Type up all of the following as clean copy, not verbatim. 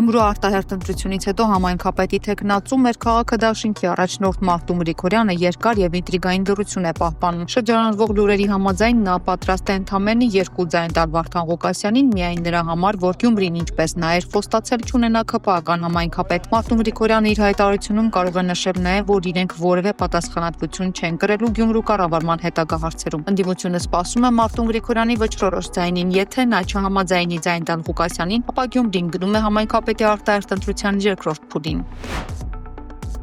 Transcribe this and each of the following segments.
Գյումրու արտահերթ ընտրությունից հետո համայնքապետի թեկնածու մեր քաղաքը դաշինքի առաջնորդ Մարտում Գրիգորյանը երկար եւ ինտրիգային դրություն է պահպանում։ Շրջանառվող լուրերի համաձայն նա պատրաստ է ընդամենը 2 ձայն տալ Վարդան Ղուկասյանին միայն նրա համար, որ Գյումրին ինչպես նա էր խոստացել չունենա ԿՊԱ-ական համայնքապետ։ Մարտում Գրիգորյանը իր հայտարարությունում կարող է նշել նաեւ, որ իրենք որևէ պատասխանատվություն չեն կրելու Գյումրու կառավարման հետագա հարցերում։ Ընդդիմությունը սպասում է Մարտում Գրիգորյանի վճռորոշ ձայնին, եթե նա չհամաձայնի ձայն տալ Ղուկասյանին, ապա Գյումրին գնում է համայնքապետի արտահերթ ընտրության երկրորդ փուլին։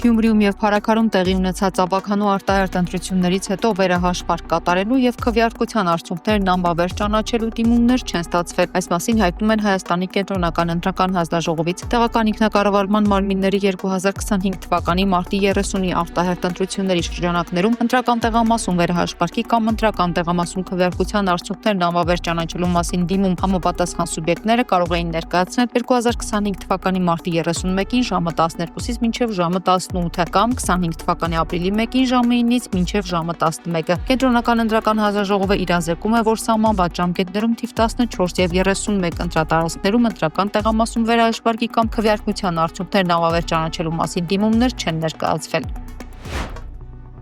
Գյումրիում եւ Փարաքարում տեղի ունեցած ավականու արտահերթ ընտրություններից հետո վերահաշվարկ կատարելու եւ քվեարկության արդյունքներն անբավեր ճանաչելու դիմումներ չեն ստացվել։ Այս մասին հայտնում են Հայաստանի կենտրոնական ընտրական հանձնաժողովից տեղական ինքնակառավարման մարմինների 2025 թվականի մարտի 30-ի արտահերթ ընտրությունների շրջանակներում ընտրական տեղամասում վերահաշվարկի կամ ընտրական տեղամասում քվեարկության արդյունքներն անբավեր ճանաչելու մասին դիմում համապատասխան սուբյեկտները կարող էին ներկայացնել 2025 թվականի մարտի 31-ին ժամը 12-ից մինչև ժամը 18 կամ 25 թվականի ապրիլի 1-ին ժամը 9-ից մինչև ժամը 11։ Կենտրոնական ընտրական հանձնաժողովը իրազեկում է, որ սահմանված ժամկետներում թիվ 14 եւ 31 ընտրատարածքներում ընտրական տեղամասում վերահաշվարկի կամ քվեարկության արդյունքներն անբավեր ճանաչելու մասին դիմումներ չեն ներկայացվել։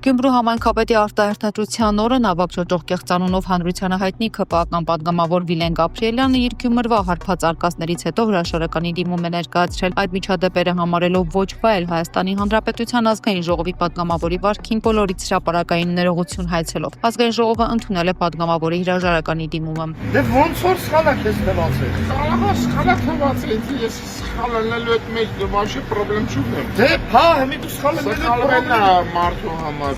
Գյումրու համայնքապետի արտահերթ ընտրության օրը Նավակ Ջոջող կեղծանունով հանրությանը հայտնի ԿՊԱ-ական պատգամավոր Վիլեն Գաբրիելյանը իր Գյումրվա հարբած արկածներից հետո հրաշարականի դիմում է ներկայացրել։ Այդ միջադեպերը համարելով ոչ վայել Հայաստանի Հանրապետության ազգային ժողովի պատգամավորի վարքին բոլորից հրապարակային ներողություն հայցելով։ Ազգային ժողովը ընդունել է պատգամավորի հրաժարականի դիմումը։ Դե ոնց որ սխալ է թվացել։ Սխալ թվացել, ես սխալ ելնելու այդ մեջ դժվար պրոբլեմ չունեմ։ Դե հա, հիմա դու սխալ ելնելու մարդու համար։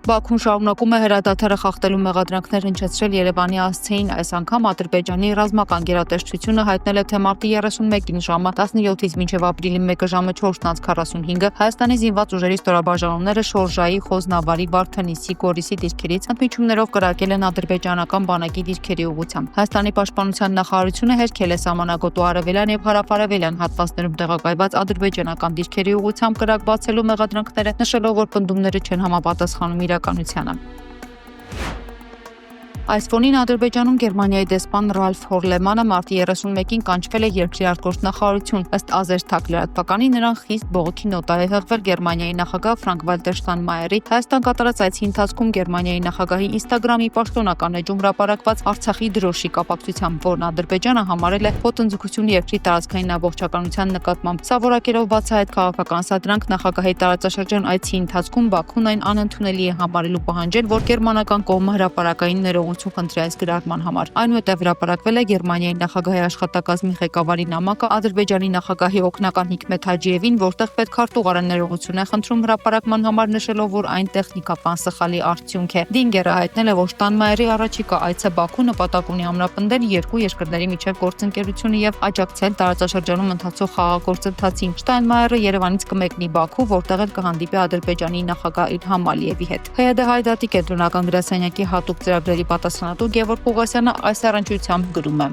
Բաքուն շարունակում է հրադադարը խախտելու մեղադրանքներ հնչեցրել Երևանի ասցեին։ Այս անգամ Ադրբեջանի ռազմական գերատեսչությունը հայտնել է, թե մարտի 31-ին ժամը 17-ից մինչև ապրիլի 1-ը ժամը 4:45 Հայաստանի զինված ուժերի ստորաբաժանումները Շորժայի, Խոզնավարի, Վարդենիսի, Գորիսի դիրքերից ընդմիջումներով կրակել են ադրբեջանական բանակի դիրքերի ուղղությամբ։ Հայաստանի պաշտպանության նախարարությունը հերքել է սահմանագոտու արևելյան եւ հարավարևելյան հատվածներում տեղակայված ադրբեջանական դիրքերի ուղղությամբ կրակ բացելու մեղադրանքները, նշելով, որ պնդումները չեն համապատասխանում իրականությանը։ Այս ֆոնին Ադրբեջանում Գերմանիայի դեսպան Ռալֆ Հորլեմանը մարտի 31-ին կանչվել է երկրի արտգործնախարարություն։ Ըստ Ազերթակ լրատվականի նրան խիստ բողոքի նոտա է հղվել Գերմանիայի նախագահ Ֆրանկկ-Վալտեր Շտայնմայերի։ Հայաստան կատարած այցի ընթացքում Գերմանիայի նախագահի Instagram-ի պաշտոնական էջում հրապարակված Արցախի դրոշի կապակցությամբ, որն Ադրբեջանը համարել է ոտնձգություն երկրի տարածքային ամբողջականության նկատմամբ։ Սա որակելով բացահայտ քաղաքական սադրանք նախագահի տարածաշրջան այցի ընթացքում Բաքուն այն անընդունելի է համարելու պահանջել, որ գերմանական կողմը հրապարակային ներողություն խնդրի այս գրառման համար։ Այնուհետև հրապարակվել է Գերմանիայի նախագահի աշխատակազմի ղեկավարի նամակը Ադրբեջանի նախագահի օգնական Հիկմեթ Հաջիևին, որտեղ պետքարտուղարը ներողություն է խնդրում հրապարակման համար, նշելով, որ այն տեխնիկական սխալի արդյունք է։ Դինգերը հայտնել է, որ Շտայնմայերի առաջիկա այցը Բաքու նպատակ ունի ամրապնդել երկու երկրների միջև գործընկերությունը եւ աջակցել տարածաշրջանում ընթացող խաղաղագործընթացին։ Շտայնմայերը Երևանից կմեկնի Բաքու, որտեղ էլ կհանդիպի Ադրբեջանի նախագահ Իլհամ Ալիևի հետ։ ՀՅԴ Հայդատի կենտրոնական գրասենյակի հատուկ ծրագրերի պատասխանատու Գևորգ Պողոսյանը այս առընչությամբ գրում է.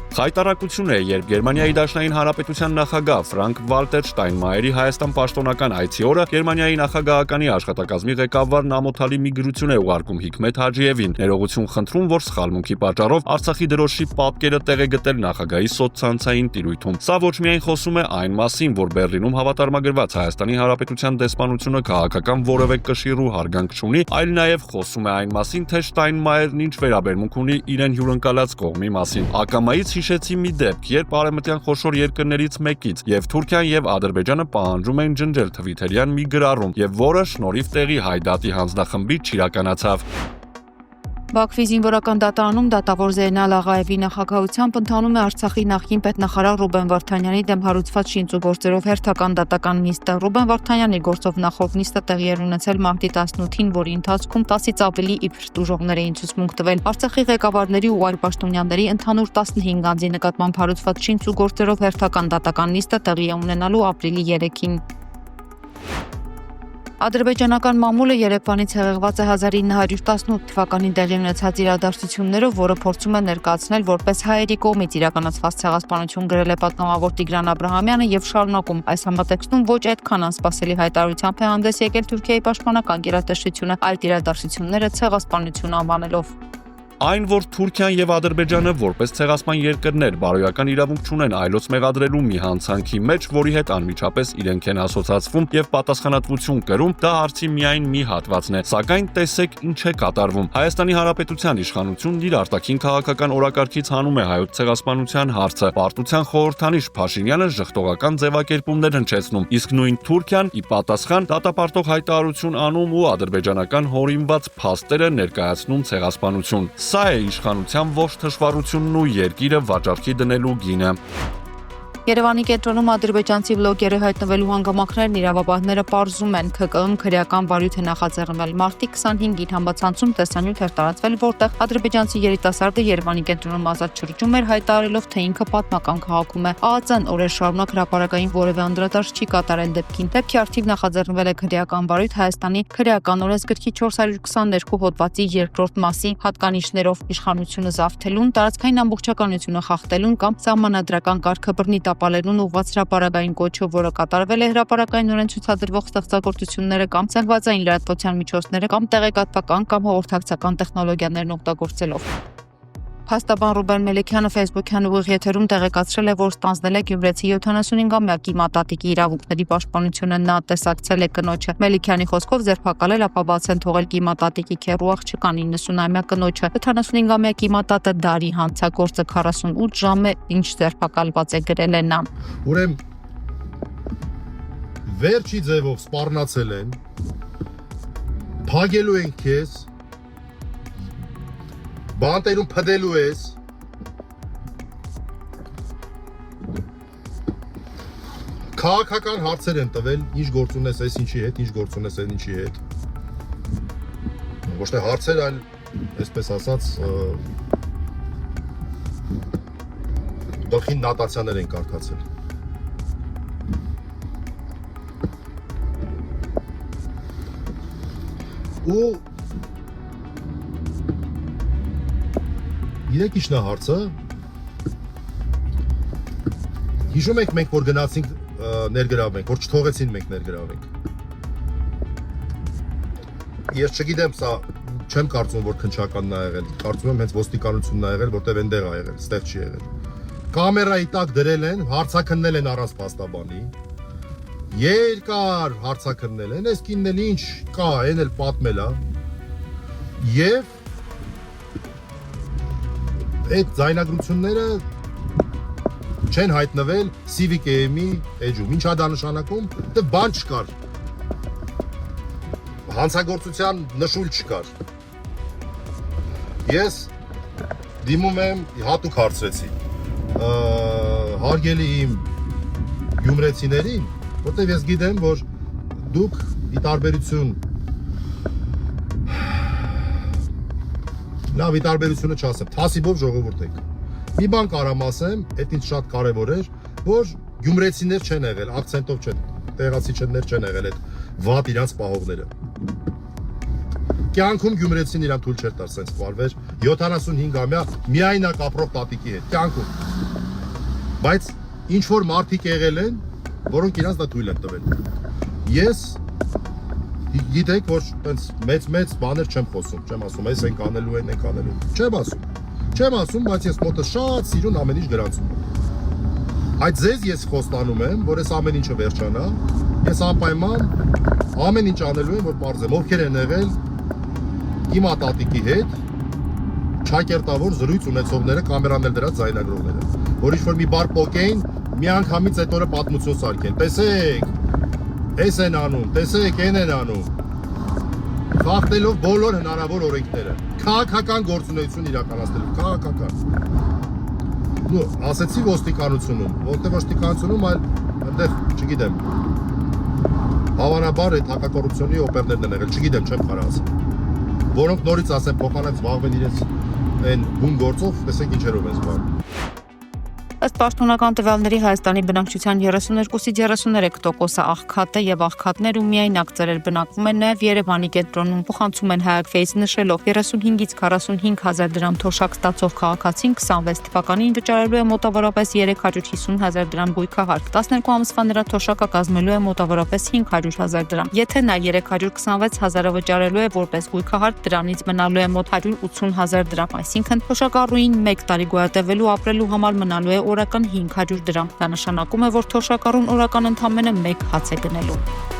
Խայտարակություն է, երբ Գերմանիայի Դաշնային Հանրապետության նախագահ Ֆրանկկ-Վալտեր Շտայնմայերի Հայաստան պաշտոնական այցի օրը Գերմանիայի նախագահականի աշխատակազմի ղեկավարն ամոթալի մի գրություն է ուղարկում Հիկմեթ Հաջիևին, ներողություն խնդրում, որ սխալմունքի պատճառով Արցախի դրոշի պատկերը տեղ է գտել նախագահի սոցցանցային տիրույթում։ Սա ոչ միայն խոսում է այն մասին, որ Բեռլինում հավատարմագրված Հայաստանի Հանրապետության դեսպանությունը քաղաքական որևէ կշիռ ու հարգանք չունի, այլ նաև խոսում է այն մասին, թե Շտայնմայերն ինչ վերաբերմունք ունի իրեն հյուրընկալած կողմի մասին։ Ակամայից հիշեցի մի դեպք, երբ արևմտյան խոշոր երկրներից մեկից եւ Թուրքիան եւ Ադրբեջանը պահանջում էին ջնջել թվիթերյան մի գրառում, եւ որը շնորհիվ տեղի Հայդատի հանձնախմբի չիրականացավ։ Բաքվի զինվորական դատարանում դատավոր Զեյնալ Աղաևի նախագահությամբ ընթանում է Արցախի նախկին պետնախարար Ռուբեն Վարդանյանի դեմ հարուցված շինծուգործերով հերթական դատական նիստը։ Ռուբեն Վարդանյանի գործով նախորդ նիստը տեղի էր ունեցել մարտի 18-ին, որի ընթացքում 10-ից ավելի իբր տուժողներ էին ցուցմունք տվել։ Արցախի ղեկավարների ու այլ պաշտոնյաների ընդհանուր 15 անձի նկատմամբ հարուցված շինծուգործերով հերթական դատական նիստը տեղի է ունենալու ապրիլի 3-ին։ Ադրբեջանական մամուլը Երևանից հեղեղված է 1918 թվականին տեղի ունեցած իրադարձություններով, որը փորձում է ներկայացնել որպես հայերի կողմից իրականացված ցեղասպանություն, գրել է պատգամավոր Տիգրան Աբրահամյանը եւ շարունակում. այս համատեքստում ոչ այդքան անսպասելի հայտարարությամբ է հանդես եկել Թուրքիայի պաշտպանական գերատեսչությունը, այլ իրադարձությունները ցեղասպանություն անվանելով։ Այն, որ Թուրքիան եւ Ադրբեջանը որպես ցեղասպան երկրներ բարոյական իրավունք չունեն այլոց մեղադրելու մի հանցանքի մեջ, որի հետ անմիջապես իրենք են ասոցացվում եւ պատասխանատվություն կրում, դա հարցի միայն մի հատվածն է, սակայն տեսեք ինչ է կատարվում։ Հայաստանի Հանրապետության իշխանությունն իր արտաքին քաղաքական օրակարգից հանում է հայոց ցեղասպանության հարցը։ Պարտության խորհրդանիշ Փաշինյանը ժխտողական ձևակերպումներ հնչեցնում, իսկ նույն Թուրքիան ի պատասխան դատապարտող հայտարարություն անում ու ադրբեջանական հորինված փաստերը ներկայացնում ցեղասպանություն։ Սա է իշխանության ողջ թշվառությունն ու երկիրը վաճառքի դնելու գինը։ Երևանի կենտրոնում ադրբեջանցի վլոգերը հայտնվելու հանգամանքներն իրավաբանները պարզում են, ՔԿԸ-ն քրեական վարույթ է նախաձեռնել։ Մարտի 25-ին համացանցում տեսանյութ էր տարածվել, որտեղ ադրբեջանցի երիտասարդը Երևանի կենտրոնում ազատ շրջում էր, հայտարարելով, թե ինքը պատմական քաղաքում է։ ԱԱԾ-ն օրեր շարունակ հրապարակային որևէ անդրադարձ չի կատարել դեպքին։ Դեպքի արդիվ նախաձեռնվել է քրեական վարույթ Հայաստանի քրեական օրենսգրքի 422 հոդվածի 2-րդ մասի հատկանիշներով իշխանությունը զավթելուն, տարածքային ամբողջականությունը խախտելուն կամ սահմանադրական կարգը բռնի տապալելուն ուղղված հրապարակային կոչով, որը կատարվել է հրապարակայնորեն ցուցադրվող ստեղծագործությունները կամ ցանկվածային լրատվության միջոցները կամ տեղեկատվական կամ հաղորդակցական տեխնոլոգիաներն օգտագործելով։ Փաստաբան Ռուբեն Մելիքյանը Facebook-յան ուղիղ եթերում տեղեկացրել է, որ ստանձնել է գյումրեցի 75-ամյակի մատատիկի իրավունքների պաշտպանությունը, նա տեսակցել է կնոջը։ Մելիքյանի խոսքով ձերբակալել, ապա բաց են թողել կիմատատիկի քեռու աղջկան 90-ամյա կնոջը։ 75-ամյակի մատատը դարի հանցագործը 48 ժամ է, ինչ ձերբակալված է, գրել է նա։ Ուրեմն վերջի ձևով սպառնացել են, փագելու են քեզ, բանտերում փդելու ես, քաղաքական հարցեր են տվել, ինչ գործ ունես այս ինչի հետ, ինչ գործ ունես այն ինչի հետ։ Ոչ թե հարցեր, այլ այսպես ասած գլխին նոտացիաներ են կարգացել։ Ու Իրեք իշն է հարցը, հիշում եք մենք, որ գնացինք ներգրավենք, որ չթողեցին մենք ներգրավենք։ Ես չգիտեմ, սա չեմ կարծում, որ քնչականն է եղել, կարծում եմ հենց ոստիկանությունն է եղել, որտև այնտեղ է եղել, ստեղ չի եղել։ Կամերայի տակ դրել են, հարցաքննել են առանց փաստաբանի, երկար հարցաքննել են, այս կինն էլ ինչ կա, այն էլ պատմել է, և այդ ձայնագրությունները չեն հայտնվել CVKM-ի էջում։ Ինչ է դա նշանակում, դե բան չկար։ Հանցագործության նշույլ չկար։ Ես դիմում եմ, հատուկ հարցրեցի, հարգելի իմ գյումրեցիներին, որտեղ ես գիտեմ, որ դուք ի տարբերություն լավ ի տարբերությունը չասեմ, թասիբով ժողովուրդ եք։ Մի բան կարամ ասեմ, այդ ինձ շատ կարևոր էր, որ գյումրեցիներ չեն եղել, ակցենտով չեն, տեղացիներ չեն եղել այդ վատ իրանց պահողները։ Կյանքում գյումրեցին իրան թույլ չէր տար սենց վարվեր 75-ամյա միայնակ ապրող տատիկի հետ, կյանքում։ Բայց ինչ որ մարդիկ եղել են, որոնք իրանց դա թույլ են տվել։ Ես գիտեք, որ մեծ բաներ չեմ խոսում, չեմ ասում, այս ենք անելու, այն ենք անելու, չեմ ասում, բայց ես մոտը շատ սիրուն ամեն ինչ գրանցում եմ։ Այդ ձեզ ես խոստանում եմ, որ այս ամեն ինչը վերջանա, ես անպայման ամեն ինչ անելու եմ, որ պարզեմ, ովքեր են եղել իմ ատատիկի հետ, չակերտավոր զրույց ունեցողները, կամերանել դրած ձայնագրողները, որ ինչ-որ մի բար պոկեին, մի անգամից այդ օրը պատմություն սարքեն, տեսեք, այս են անում, տեսեք, այն են անում, խախտելով բոլոր հնարավոր օրենքները, քաղաքական գործունեություն իրականացնելով, քաղաքական։ Նու, ասեցի ոստիկանությունում, որտեղ ոստիկանությունում, այլ այնտեղ, չգիտեմ, հավանաբար այդ հակակոռուպցիոնի օպերներն են եղել, չգիտեմ, չեմ կարող ասել, որոնք նորից ասեմ, փոխանակ զբաղվեն իրենց այն բուն գործով, տեսեք ինչերով են զբաղվում։ Ըստ պաշտոնական տվյալների Հայաստանի բնակչության 32-ից 33%-ը աղքատ է եւ աղքատներ ու միայնակ ծերեր բնակվում են նաեւ Երևանի կենտրոնում։ Փոխանցում են Հայ-Ակֆեից նշելով 35-ից 45 հազար դրամ թոշակ ստացող քաղաքացին 26 թվականին վճարելու է մոտավորապես 350 հազար դրամ գույքահարկ, 12 ամսվա նրա թոշակը կազմելու է մոտավորապես 500 հազար դրամ։ Եթե նա 326 հազարը վճարելու է որպես գույքահարկ, դրանից մնալու է մոտ 180 հազար դրամ, այսինքն թոշակառուին 1 տարի գոյատևելու ապրելու համար մնալու է օրական 500 դրամ։ Դա նշանակում է, որ թոշակառուն օրական ընդամենը 1 հաց է գնելու։